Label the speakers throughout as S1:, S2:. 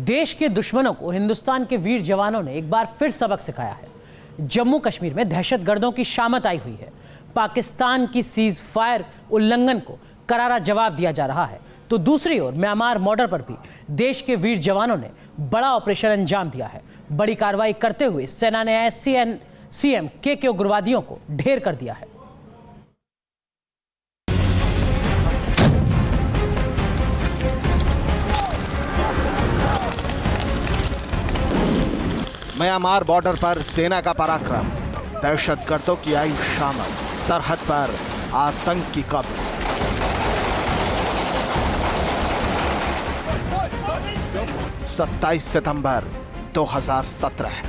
S1: देश के दुश्मनों को हिंदुस्तान के वीर जवानों ने एक बार फिर सबक सिखाया है। जम्मू कश्मीर में दहशतगर्दों की शामत आई हुई है। पाकिस्तान की सीज फायर उल्लंघन को करारा जवाब दिया जा रहा है, तो दूसरी ओर म्यांमार बॉर्डर पर भी देश के वीर जवानों ने बड़ा ऑपरेशन अंजाम दिया है। बड़ी कार्रवाई करते हुए सेना ने SCM के उग्रवादियों को ढेर कर दिया है।
S2: म्यांमार बॉर्डर पर सेना का पराक्रम, दहशतगर्दों की आई शामत, सरहद पर आतंक की कब्र। सत्ताईस सितंबर 2017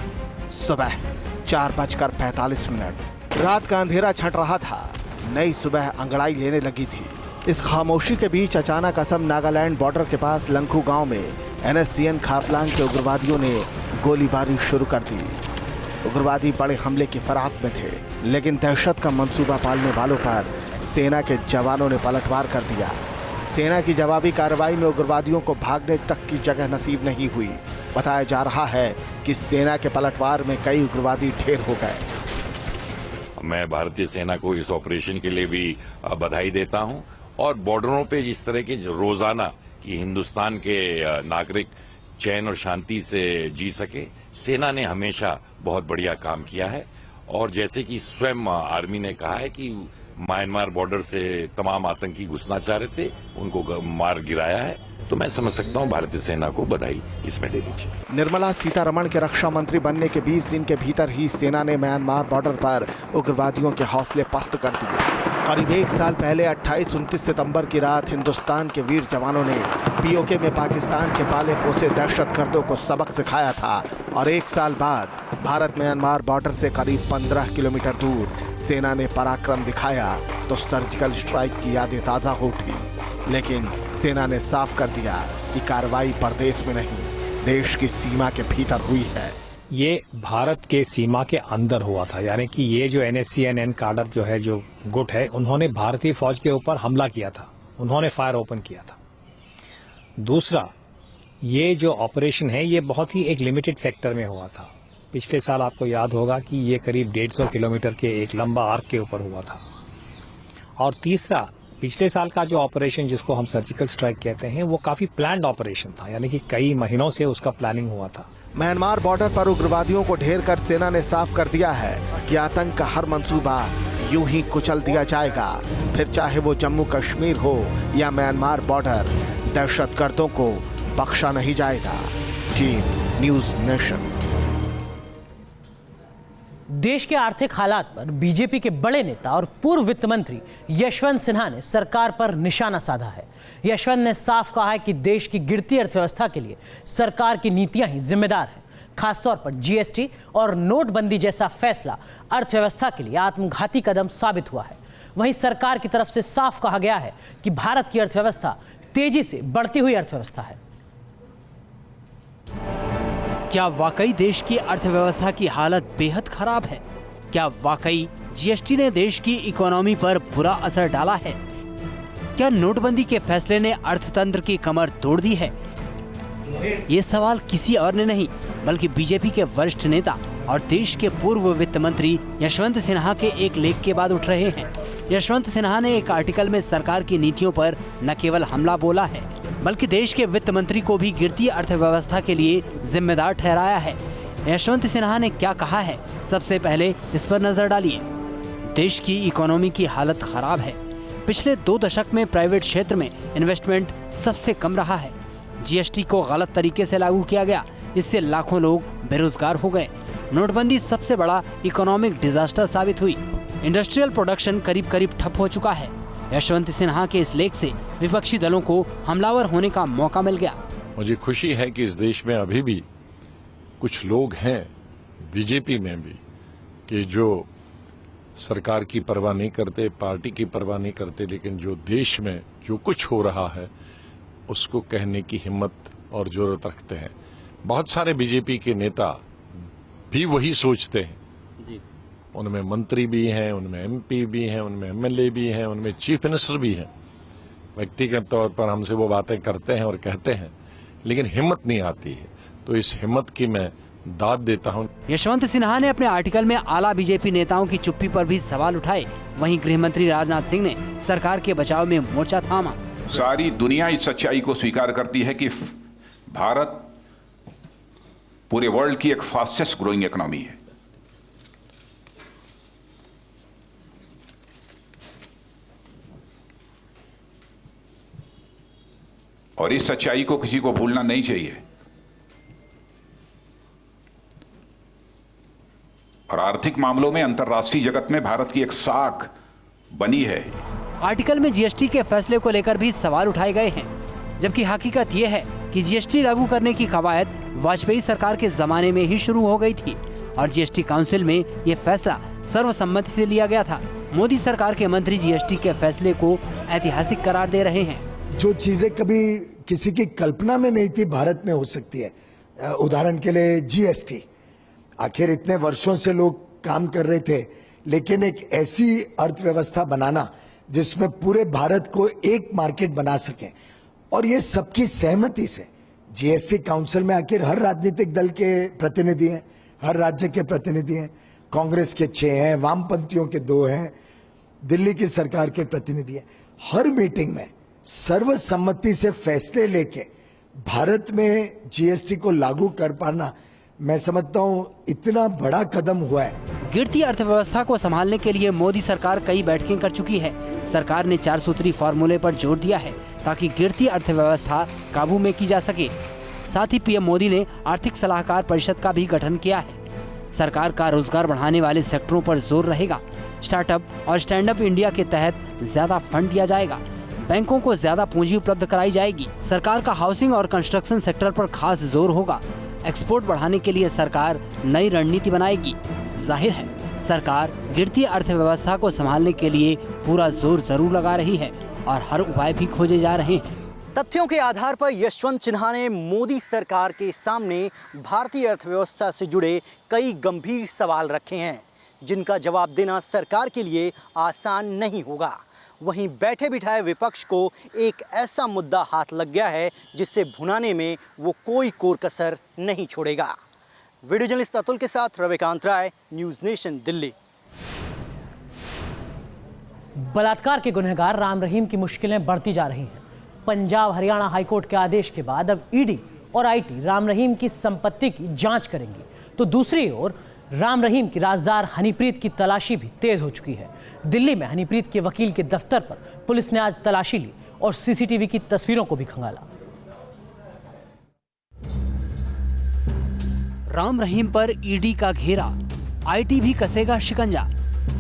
S2: सुबह 4:45। रात का अंधेरा छंट रहा था, नई सुबह अंगड़ाई लेने लगी थी। इस खामोशी के बीच अचानक असम नागालैंड बॉर्डर के पास लंखू गांव में NSCN खापलांग के उग्रवादियों ने गोलीबारी शुरू कर दी। उग्रवादी बड़े हमले की फिराक में थे, लेकिन दहशत का मंसूबा पालने वालों पर सेना के जवानों ने पलटवार कर दिया। सेना की जवाबी कार्रवाई में उग्रवादियों को भागने तक की जगह नसीब नहीं हुई। बताया जा रहा है कि सेना के पलटवार में कई उग्रवादी ढेर हो गए।
S3: मैं भारतीय सेना को इस ऑपरेशन के लिए भी बधाई देता हूं और बॉर्डरों पे इस तरह के रोजाना कि हिंदुस्तान के नागरिक चैन और शांति से जी सके, सेना ने हमेशा बहुत बढ़िया काम किया है। और जैसे कि स्वयं आर्मी ने कहा है कि म्यांमार बॉर्डर से तमाम आतंकी घुसना चाह रहे थे, उनको मार गिराया है, तो मैं समझ सकता हूं भारतीय सेना को बधाई इसमें देनी चाहिए।
S2: निर्मला सीतारमण के रक्षा मंत्री बनने के 20 दिन के भीतर ही सेना ने म्यांमार बॉर्डर पर उग्रवादियों के हौसले पस्त कर दिए। करीब एक साल पहले 28-29 सितंबर की रात हिंदुस्तान के वीर जवानों ने POK में पाकिस्तान के पाले पोसे दहशतगर्दों को सबक सिखाया था और एक साल बाद भारत म्यांमार बॉर्डर से करीब 15 किलोमीटर दूर सेना ने पराक्रम दिखाया तो सर्जिकल स्ट्राइक की यादें ताज़ा हो उठी। लेकिन सेना ने साफ कर दिया कि कार्रवाई प्रदेश में नहीं, देश की सीमा के भीतर हुई है।
S4: ये भारत के सीमा के अंदर हुआ था, यानी कि ये जो NSCN काडर जो है, जो गुट है, उन्होंने भारतीय फौज के ऊपर हमला किया था, उन्होंने फायर ओपन किया था। दूसरा, ये जो ऑपरेशन है ये बहुत ही एक लिमिटेड सेक्टर में हुआ था। पिछले साल आपको याद होगा कि ये करीब 150 किलोमीटर के एक लंबा आर्क के ऊपर हुआ था। और तीसरा, पिछले साल का जो ऑपरेशन जिसको हम सर्जिकल स्ट्राइक कहते हैं, वो काफी प्लान्ड ऑपरेशन था, यानी कि कई महीनों से उसका प्लानिंग हुआ था।
S2: म्यांमार बॉर्डर पर उग्रवादियों को ढेर कर सेना ने साफ कर दिया है कि आतंक का हर मंसूबा यूं ही कुचल दिया जाएगा, फिर चाहे वो जम्मू कश्मीर हो या म्यांमार बॉर्डर, दहशतगर्दों को बख्शा नहीं जाएगा। Team news nation.
S1: देश के आर्थिक हालात पर बीजेपी के बड़े नेता और पूर्व वित्त मंत्री यशवंत सिन्हा ने सरकार पर निशाना साधा है। यशवंत ने साफ कहा है कि देश की गिरती अर्थव्यवस्था के लिए सरकार की नीतियां ही जिम्मेदार हैं। खासतौर पर GST और नोटबंदी जैसा फैसला अर्थव्यवस्था के लिए आत्मघाती कदम साबित हुआ है। वहीं सरकार की तरफ से साफ कहा गया है कि भारत की अर्थव्यवस्था तेजी से बढ़ती हुई अर्थव्यवस्था है।
S5: क्या वाकई देश की अर्थव्यवस्था की हालत बेहद खराब है? क्या वाकई GST ने देश की इकोनॉमी पर बुरा असर डाला है? क्या नोटबंदी के फैसले ने अर्थतंत्र की कमर तोड़ दी है? ये सवाल किसी और ने नहीं बल्कि बीजेपी के वरिष्ठ नेता और देश के पूर्व वित्त मंत्री यशवंत सिन्हा के एक लेख के बाद उठ रहे हैं। यशवंत सिन्हा ने एक आर्टिकल में सरकार की नीतियों पर न केवल हमला बोला है, बल्कि देश के वित्त मंत्री को भी गिरती अर्थव्यवस्था के लिए जिम्मेदार ठहराया है। यशवंत सिन्हा ने क्या कहा है, सबसे पहले इस पर नजर डालिए। देश की इकोनॉमी की हालत खराब है। पिछले 2 दशक में प्राइवेट क्षेत्र में इन्वेस्टमेंट सबसे कम रहा है। GST को गलत तरीके से लागू किया गया, इससे लाखों लोग बेरोजगार हो गए। नोटबंदी सबसे बड़ा इकोनॉमिक डिजास्टर साबित हुई। इंडस्ट्रियल प्रोडक्शन करीब करीब ठप हो चुका है। यशवंत सिन्हा के इस लेख से विपक्षी दलों को हमलावर होने का मौका मिल गया।
S6: मुझे खुशी है कि इस देश में अभी भी कुछ लोग हैं, बीजेपी में भी, कि जो सरकार की परवाह नहीं करते, पार्टी की परवाह नहीं करते, लेकिन जो देश में जो कुछ हो रहा है उसको कहने की हिम्मत और जरूरत रखते हैं। बहुत सारे बीजेपी के नेता भी वही सोचते हैं। उनमें मंत्री भी हैं, उनमें MP भी हैं, उनमें MLA भी हैं, उनमें चीफ मिनिस्टर भी हैं। व्यक्तिगत तौर पर हमसे वो बातें करते हैं और कहते हैं, लेकिन हिम्मत नहीं आती है। तो इस हिम्मत की मैं दाद देता हूं।
S5: यशवंत सिन्हा ने अपने आर्टिकल में आला बीजेपी नेताओं की चुप्पी पर भी सवाल उठाए। वहीं गृह मंत्री राजनाथ सिंह ने सरकार के बचाव में मोर्चा थामा।
S7: सारी दुनिया इस सच्चाई को स्वीकार करती है कि भारत पूरे वर्ल्ड की एक फास्टेस्ट ग्रोइंग इकोनॉमी है। और इस सच्चाई को किसी को भूलना नहीं चाहिए। और आर्थिक मामलों में अंतर्राष्ट्रीय जगत में भारत की एक साख बनी है।
S5: आर्टिकल में जीएसटी के फैसले को लेकर भी सवाल उठाए गए हैं, जबकि हकीकत ये है कि जीएसटी लागू करने की कवायद वाजपेयी सरकार के जमाने में ही शुरू हो गई थी और जीएसटी काउंसिल में ये फैसला सर्वसम्मति से लिया गया था। मोदी सरकार के मंत्री जीएसटी के फैसले को ऐतिहासिक करार दे रहे हैं।
S8: जो चीजें कभी किसी की कल्पना में नहीं थी भारत में हो सकती है। उदाहरण के लिए जीएसटी, आखिर इतने वर्षों से लोग काम कर रहे थे, लेकिन एक ऐसी अर्थव्यवस्था बनाना जिसमें पूरे भारत को एक मार्केट बना सके, और ये सबकी सहमति से। जीएसटी काउंसिल में आखिर हर राजनीतिक दल के प्रतिनिधि हैं, हर राज्य के प्रतिनिधि हैं। कांग्रेस के 6 हैं, वामपंथियों के 2 हैं, दिल्ली की सरकार के प्रतिनिधि हैं। हर मीटिंग में सर्वसम्मति से फैसले लेके भारत में जीएसटी को लागू कर पाना, मैं समझता हूं इतना बड़ा कदम हुआ है।
S5: गिरती अर्थव्यवस्था को संभालने के लिए मोदी सरकार कई बैठकें कर चुकी है। सरकार ने 4 सूत्री फॉर्मूले पर जोर दिया है ताकि गिरती अर्थव्यवस्था काबू में की जा सके। साथ ही पीएम मोदी ने आर्थिक सलाहकार परिषद का भी गठन किया है। सरकार का रोजगार बढ़ाने वाले सेक्टरों पर जोर रहेगा। स्टार्टअप और स्टैंड अप इंडिया के तहत ज्यादा फंड दिया जाएगा। बैंकों को ज्यादा पूंजी उपलब्ध कराई जाएगी। सरकार का हाउसिंग और कंस्ट्रक्शन सेक्टर पर खास जोर होगा। एक्सपोर्ट बढ़ाने के लिए सरकार नई रणनीति बनाएगी। जाहिर है सरकार गिरती अर्थव्यवस्था को संभालने के लिए पूरा जोर जरूर लगा रही है और हर उपाय भी खोजे जा रहे हैं।
S9: तथ्यों के आधार पर यशवंत सिन्हा ने मोदी सरकार के सामने भारतीय अर्थव्यवस्था से जुड़े कई गंभीर सवाल रखे हैं, जिनका जवाब देना सरकार के लिए आसान नहीं होगा। वहीं बैठे बिठाए विपक्ष को एक ऐसा मुद्दा हाथ लग गया है जिससे भुनाने में वो कोई कोर कसर नहीं छोड़ेगा। वीडियो जर्नलिस्ट अतुल के साथ रविकांत राय, न्यूज़ नेशन, दिल्ली।
S1: बलात्कार के गुनहगार राम रहीम की मुश्किलें बढ़ती जा रही हैं। पंजाब हरियाणा हाईकोर्ट के आदेश के बाद अब ईडी और आईटी राम रहीम की संपत्ति की जांच करेंगी, तो दूसरी ओर राम रहीम की राजदार हनीप्रीत की तलाशी भी तेज हो चुकी है। दिल्ली में हनीप्रीत के वकील के दफ्तर पर पुलिस ने आज तलाशी ली और सीसीटीवी की तस्वीरों को भी खंगाला।
S5: राम रहीम पर ईडी का घेरा, आईटी भी कसेगा शिकंजा।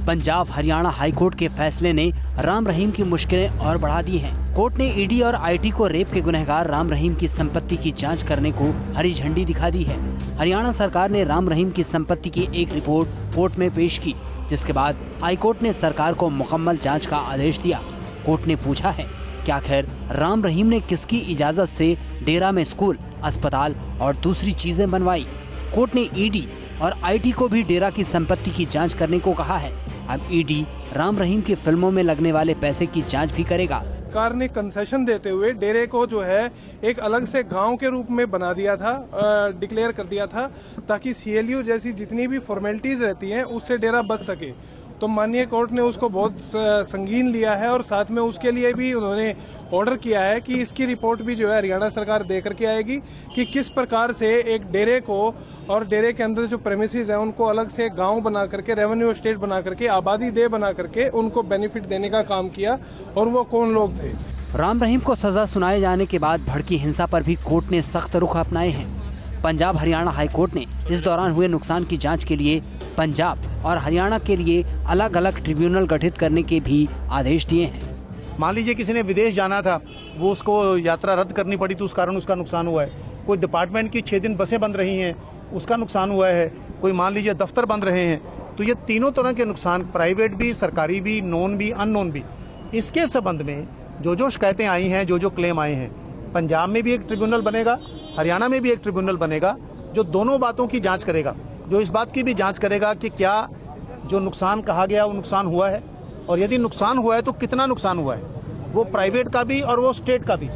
S5: पंजाब हरियाणा हाईकोर्ट के फैसले ने राम रहीम की मुश्किलें और बढ़ा दी हैं। कोर्ट ने ईडी और आईटी को रेप के गुनहगार राम रहीम की संपत्ति की जांच करने को हरी झंडी दिखा दी है। हरियाणा सरकार ने राम रहीम की संपत्ति की एक रिपोर्ट कोर्ट में पेश की, जिसके बाद हाईकोर्ट ने सरकार को मुकम्मल जांच का आदेश दिया। कोर्ट ने पूछा है कि आखिर राम रहीम ने किसकी इजाजत से डेरा में स्कूल, अस्पताल और दूसरी चीजें बनवाई। कोर्ट ने ईडी और आईटी को भी डेरा की संपत्ति की जांच करने को कहा है। अब ईडी राम रहीम की फिल्मों में लगने वाले पैसे की जांच भी करेगा।
S10: सरकार ने कंसेशन देते हुए डेरे को जो है एक अलग से गांव के रूप में बना दिया था, डिक्लेयर कर दिया था, ताकि सीएलयू जैसी जितनी भी फॉर्मेलिटीज रहती हैं उससे डेरा बच सके। तो माननीय कोर्ट ने उसको बहुत संगीन लिया है और साथ में उसके लिए भी उन्होंने ऑर्डर किया है कि इसकी रिपोर्ट भी जो है हरियाणा सरकार दे करके आएगी कि किस प्रकार से एक डेरे को और डेरे के अंदर जो प्रेमिसेस है उनको अलग से गांव बना करके, रेवेन्यू स्टेट बना करके, आबादी दे बना करके उनको बेनिफिट देने का काम किया और वो कौन लोग थे।
S5: राम रहीम को सजा सुनाए जाने के बाद भड़की हिंसा पर भी कोर्ट ने सख्त रुख अपनाए हैं। पंजाब हरियाणा हाईकोर्ट ने इस दौरान हुए नुकसान की जांच के लिए पंजाब और हरियाणा के लिए अलग अलग ट्रिब्यूनल गठित करने के भी आदेश दिए हैं।
S2: मान लीजिए किसी ने विदेश जाना था, वो उसको यात्रा रद्द करनी पड़ी तो उस कारण उसका नुकसान हुआ है। कोई डिपार्टमेंट की 6 दिन बसें बंद रही हैं, उसका नुकसान हुआ है। कोई मान लीजिए दफ्तर बंद रहे हैं। तो ये तीनों तरह के नुकसान, प्राइवेट भी, सरकारी भी, नॉन भी, अननोन भी, इसके संबंध में जो शिकायतें आई हैं, जो क्लेम आए हैं, पंजाब में भी एक ट्रिब्यूनल बनेगा, हरियाणा में भी एक ट्रिब्यूनल बनेगा जो दोनों बातों की जांच करेगा, जो इस बात की भी जांच करेगा कि क्या जो नुकसान कहा गया वो नुकसान हुआ है, और यदि नुकसान हुआ है तो कितना नुकसान हुआ है, वो प्राइवेट का भी और वो स्टेट का भी।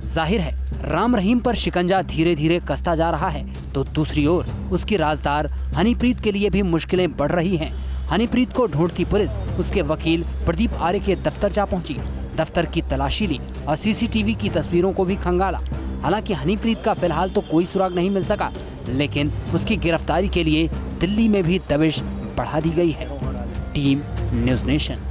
S5: जाहिर है राम रहीम पर शिकंजा धीरे धीरे कसता जा रहा है, तो दूसरी ओर उसकी राजदार हनीप्रीत के लिए भी मुश्किलें बढ़ रही हैं। हनीप्रीत को ढूंढती पुलिस उसके वकील प्रदीप आर्य के दफ्तर जा पहुंची, दफ्तर की तलाशी ली और सीसीटीवी की तस्वीरों को भी खंगाला। हालांकि हनीप्रीत का फिलहाल तो कोई सुराग नहीं मिल सका, लेकिन उसकी गिरफ्तारी के लिए दिल्ली में भी दबिश बढ़ा दी गई है। Team news nation.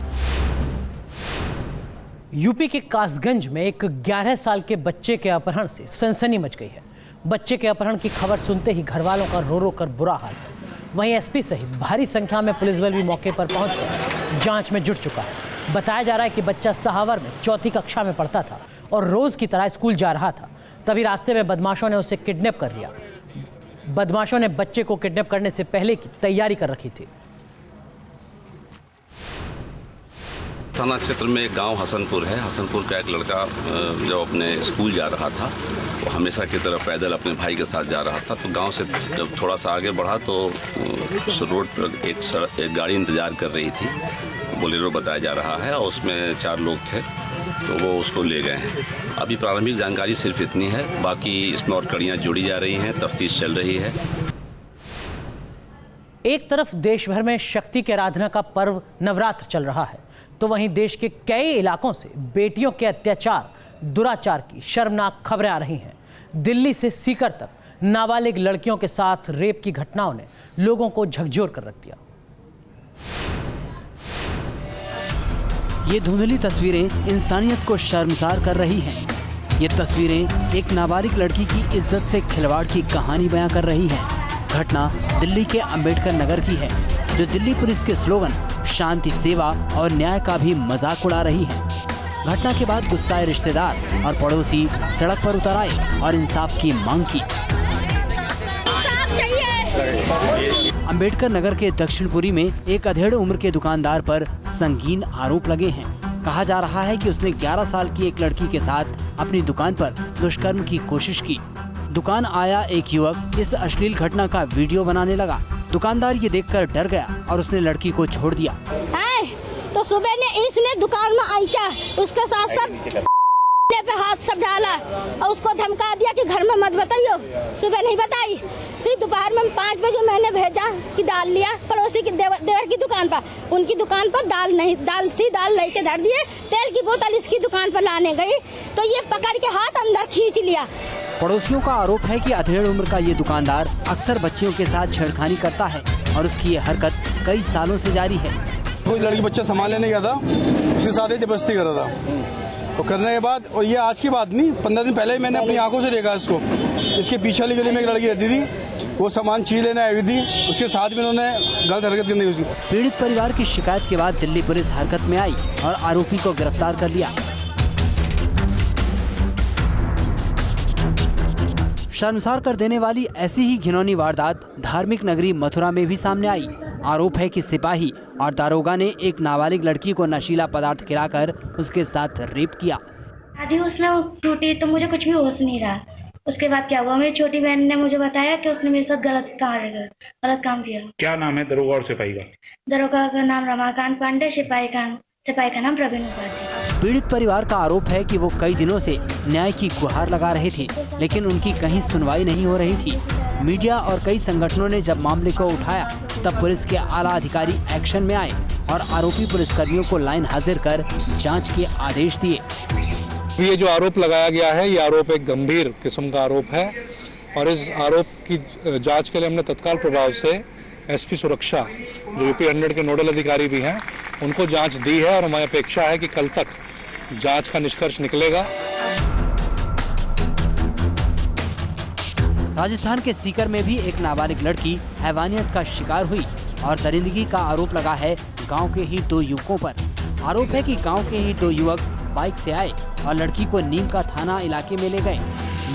S1: यूपी के कासगंज में एक 11 साल के बच्चे के अपहरण से सनसनी मच गई है। बच्चे के अपहरण की खबर सुनते ही घर वालों का रो रो कर बुरा हाल है। वहीं एसपी सहित भारी संख्या में पुलिस बल भी मौके पर पहुंचकर जांच में जुट चुका है। बताया जा रहा है कि बच्चा सहावर में चौथी कक्षा में पढ़ता था और रोज की तरह स्कूल जा रहा था। तभी रास्ते में बदमाशों ने उसे किडनैप कर लिया। बदमाशों ने बच्चे को किडनैप करने से पहले की तैयारी कर रखी थी।
S11: थाना क्षेत्र में एक गांव हसनपुर है। हसनपुर का एक लड़का जब अपने स्कूल जा रहा था, वो हमेशा की तरह पैदल अपने भाई के साथ जा रहा था। तो गांव से जब थोड़ा सा आगे बढ़ा तो उस रोड पर एक गाड़ी इंतजार कर रही थी, बोलेरो बताया जा रहा है, और उसमें 4 लोग थे। तो वो उसको ले गए हैं। अभी प्रारंभिक जानकारी सिर्फ इतनी है, बाकी इसमें और कड़ियाँ जोड़ी जा रही हैं, तफ्तीश चल रही है।
S1: एक तरफ देश भर में शक्ति की आराधना का पर्व नवरात्र चल रहा है, तो वहीं देश के कई इलाकों से बेटियों के अत्याचार, दुराचार की शर्मनाक खबरें आ रही हैं। दिल्ली से सीकर तक नाबालिग लड़कियों के साथ रेप की घटनाओं ने लोगों को झकझोर कर रख दिया।
S5: ये धुंधली तस्वीरें इंसानियत को शर्मसार कर रही हैं। ये तस्वीरें एक नाबालिग लड़की की इज्जत से खिलवाड़ की कहानी बयां कर रही हैं। घटना दिल्ली के अंबेडकर नगर की है, जो दिल्ली पुलिस के स्लोगन शांति, सेवा और न्याय का भी मजाक उड़ा रही है। घटना के बाद गुस्साए रिश्तेदार और पड़ोसी सड़क पर उतर आए और इंसाफ की मांग की। अंबेडकर नगर के दक्षिणपुरी में एक अधेड़ उम्र के दुकानदार पर संगीन आरोप लगे हैं। कहा जा रहा है कि उसने 11 साल की एक लड़की के साथ अपनी दुकान पर दुष्कर्म की कोशिश की। दुकान आया एक युवक इस अश्लील घटना का वीडियो बनाने लगा। दुकानदार ये देखकर डर गया और उसने लड़की को छोड़ दिया।
S12: तो सुबह ने इसने दुकान में आईचा, उसके साथ सब पे हाथ सब डाला और उसको धमका दिया कि घर में मत बताइयो। सुबह नहीं बताई, फिर दोपहर में 5 बजे मैंने भेजा कि दाल लिया पड़ोसी की देवर की दुकान पर। उनकी दुकान पर दाल लेके धर दिए। तेल की बोतल इसकी दुकान पर लाने गई तो ये पकड़ के हाथ अंदर खींच लिया।
S5: पड़ोसियों का आरोप है कि अधेड़ उम्र का ये दुकानदार अक्सर बच्चियों के साथ छेड़खानी करता है और उसकी ये हरकत कई सालों से जारी है।
S13: कोई लड़की बच्चा संभालने नहीं गया था, उसके साथ ही जबरदस्ती कर रहा था। और करने के बाद, और ये आज की बात नहीं, 15 दिन पहले ही मैंने अपनी आंखों से देखा इसको। इसके पीछे वाली गली में एक लड़की रहती थी, वो सामान चीज लेने आई हुई थी, उसके साथ में उन्होंने गलत हरकत करनी उसकी।
S5: पीड़ित परिवार की शिकायत के बाद दिल्ली पुलिस हरकत में आई और आरोपी को गिरफ्तार कर लिया। शर्मसार कर देने वाली ऐसी ही घिनौनी वारदात धार्मिक नगरी मथुरा में भी सामने आई। आरोप है कि सिपाही और दारोगा ने एक नाबालिग लड़की को नशीला पदार्थ खिलाकर उसके साथ रेप किया।
S12: आधी उसने टूटी तो मुझे कुछ भी होश नहीं रहा। उसके बाद क्या हुआ, मेरी छोटी बहन ने मुझे बताया कि उसने मेरे साथ गलत काम किया।
S14: क्या नाम है दरोगा और सिपाही का?
S12: दरोगा का नाम रमाकांत पांडे, सिपाही का नाम प्रवीण उपाध्याय।
S5: पीड़ित परिवार का आरोप है कि वो कई दिनों से न्याय की गुहार लगा रहे थे, लेकिन उनकी कहीं सुनवाई नहीं हो रही थी। मीडिया और कई संगठनों ने जब मामले को उठाया, तब पुलिस के आला अधिकारी एक्शन में आए और आरोपी पुलिसकर्मियों को लाइन हाजिर कर जांच के आदेश दिए।
S6: ये जो आरोप लगाया गया है, ये आरोप एक गंभीर किस्म का आरोप है और इस आरोप की जांच के लिए हमने तत्काल प्रभाव से एसपी सुरक्षा, जो यूपी 100 के नोडल अधिकारी भी हैं, उनको जांच दी है और हमारी अपेक्षा है कि कल तक जांच का निष्कर्ष निकलेगा।
S5: राजस्थान के सीकर में भी एक नाबालिग लड़की हैवानियत का शिकार हुई और दरिंदगी का आरोप लगा है गांव के ही 2 युवकों पर। आरोप है कि गांव के ही 2 युवक बाइक से आए और लड़की को नीम का थाना इलाके में ले गए।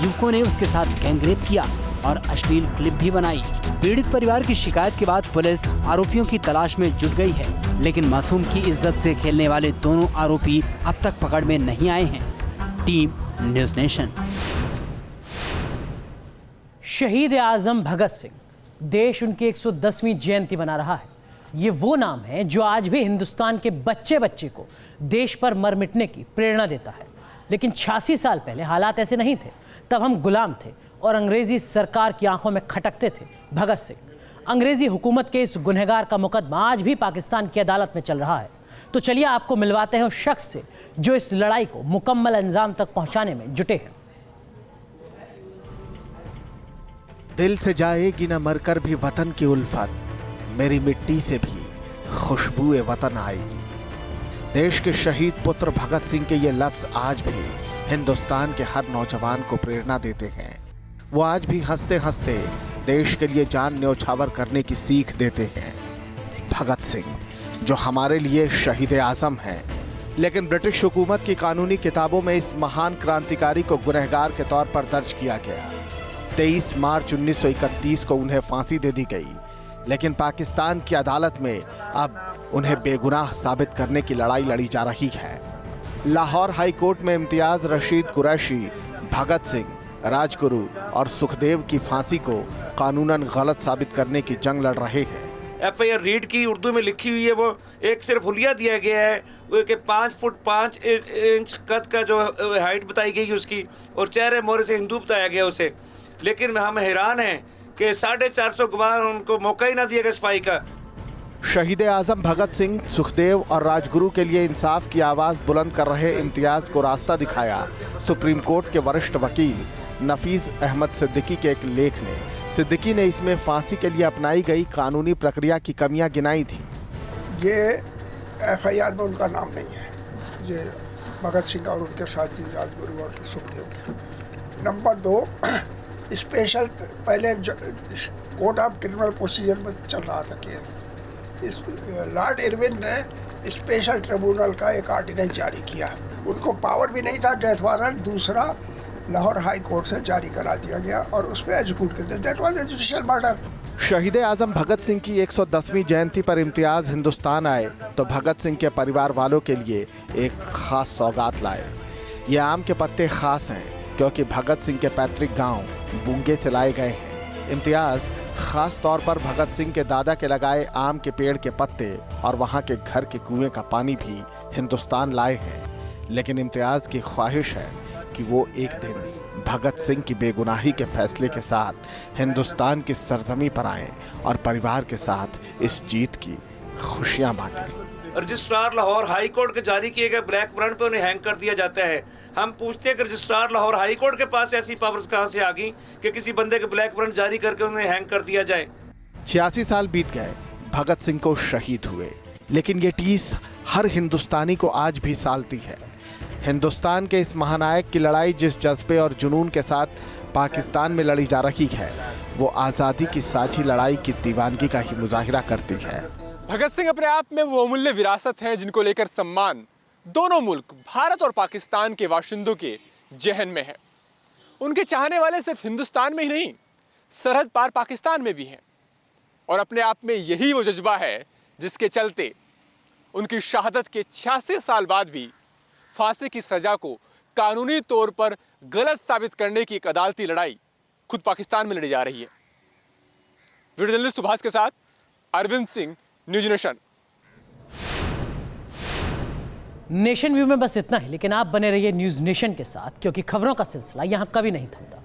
S5: युवकों ने उसके साथ गैंगरेप किया और अश्लील क्लिप भी बनाई। पीड़ित परिवार की शिकायत के बाद पुलिस आरोपियों की तलाश में जुट गई है, लेकिन मासूम की इज्जत से खेलने वाले दोनों आरोपी अब तक पकड़ में नहीं आए हैं। Team news nation.
S1: शहीद आजम भगत सिंह, देश उनकी 110वीं जयंती मना रहा है। ये वो नाम है जो आज भी हिंदुस्तान के बच्चे बच्चे को देश पर मर मिटने की प्रेरणा देता है। लेकिन 86 साल पहले हालात ऐसे नहीं थे। तब हम गुलाम थे और अंग्रेजी सरकार की आंखों में खटकते थे भगत सिंह। अंग्रेजी हुकूमत के इस गुनहगार का मुकदमा आज भी पाकिस्तान की अदालत में चल रहा है। तो चलिए आपको मिलवाते हैं उस शख्स से जो इस लड़ाई को मुकम्मल अंजाम तक पहुंचाने में जुटे हैं।
S2: दिल से जाएगी न मरकर भी वतन की उल्फत, मेरी मिट्टी से भी खुशबुए वतन आएगी। देश के शहीद पुत्र भगत सिंह के ये लफ्ज आज भी हिंदुस्तान के हर नौजवान को प्रेरणा देते हैं। वो आज भी हंसते हंसते देश के लिए जान न्यौछावर करने की सीख देते हैं। भगत सिंह जो हमारे लिए शहीद आज़म हैं, लेकिन ब्रिटिश हुकूमत की कानूनी किताबों में इस महान क्रांतिकारी को गुनहगार के तौर पर दर्ज किया गया। 23 मार्च 1931 को उन्हें फांसी दे दी गई, लेकिन पाकिस्तान की अदालत में अब उन्हें बेगुनाह साबित करने की लड़ाई लड़ी जा रही है। लाहौर हाई कोर्ट में इम्तियाज रशीद कुरैशी भगत सिंह, राजगुरु और सुखदेव की फांसी को कानूनन गलत साबित करने की जंग लड़ रहे हैं।
S15: FIR रीड की उर्दू में लिखी हुई है, वो एक सिर्फ हुलिया दिया गया है कि 5 फुट 5 इंच कद का जो हाइट बताई गई उसकी, और चेहरे मोहरे से हिंदू बताया गया उसे। लेकिन हम हैरान हैं कि 450 गवाह उनको मौका ही ना दिया गया सफाई का।
S2: शहीद आज़म भगत सिंह, सुखदेव और राजगुरु के लिए इंसाफ की आवाज़ बुलंद कर रहे इम्तियाज़ को रास्ता दिखाया सुप्रीम कोर्ट के वरिष्ठ वकील नफीज अहमद सिद्दीकी के एक लेख ने। सिद्दीकी ने इसमें फांसी के लिए अपनाई गई कानूनी प्रक्रिया की कमियां गिनाई थी।
S16: ये FIR में उनका नाम नहीं है, ये भगत सिंह और उनके साथी राजगुरु और सुखदेव के। नंबर 2, स्पेशल पहले कोड ऑफ क्रिमिनल प्रोसीजर में चल रहा था कि इस लॉर्ड इरविन ने स्पेशल ट्रिब्यूनल का एक ऑर्डिनेंस जारी किया। उनको पावर भी नहीं था डेथ वारंट दूसरा लाहौर हाई कोर्ट से जारी करा दिया गया और उस पर एग्जीक्यूट कर दिया। That was a judicial murder.
S2: शहीद आज़म भगत सिंह की 110वीं जयंती पर इम्तियाज हिंदुस्तान आए तो भगत सिंह के परिवार वालों के लिए एक खास सौगात लाए। ये आम के पत्ते खास हैं क्योंकि भगत सिंह के पैतृक गांव बुंगे से लाए गए हैं। इम्तियाज खास तौर पर भगत सिंह के दादा के लगाए आम के पेड़ के पत्ते और वहाँ के घर के कुएं का पानी भी हिंदुस्तान लाए हैं। लेकिन इम्तियाज की ख्वाहिश है कि वो एक दिन भगत सिंह की बेगुनाही के फैसले के साथ हिंदुस्तान की सरजमी पर आएं और परिवार के साथ इस जीत की खुशियां बांटें।
S15: रजिस्ट्रार लाहौर हाई कोर्ट के जारी किए गए ब्लैक वारंट पे उन्हें हैंग कर दिया जाता है। हम पूछते हैं कि रजिस्ट्रार लाहौर हाई कोर्ट के पास ऐसी पावर्स कहां से आ गई कि किसी बंदे के ब्लैक वारंट जारी करके उन्हें हैंग कर दिया जाए।
S2: 86 साल बीत गए, भगत सिंह को शहीद हुए, लेकिन ये टीस हर हिंदुस्तानी को आज भी सालती है। हिंदुस्तान के इस महानायक की लड़ाई जिस जज्बे और जुनून के साथ पाकिस्तान में लड़ी जा रही है, वो आज़ादी की साझी लड़ाई की दीवानगी का ही मुजाहिरा करती है।
S17: भगत सिंह अपने आप में वो अमूल्य विरासत है जिनको लेकर सम्मान दोनों मुल्क भारत और पाकिस्तान के बाशिंदों के जहन में है। उनके चाहने वाले सिर्फ हिंदुस्तान में ही नहीं, सरहद पार पाकिस्तान में भी हैं। और अपने आप में यही वो जज्बा है जिसके चलते उनकी शहादत के 86 साल बाद भी फांसी की सजा को कानूनी तौर पर गलत साबित करने की एक अदालती लड़ाई खुद पाकिस्तान में लड़ी जा रही है। वीडियो जर्नलिस्ट सुभाष के साथ Arvind Singh, news nation.
S1: Nation view में बस इतना ही, लेकिन आप बने रहिए न्यूज नेशन के साथ क्योंकि खबरों का सिलसिला यहां कभी नहीं थमता।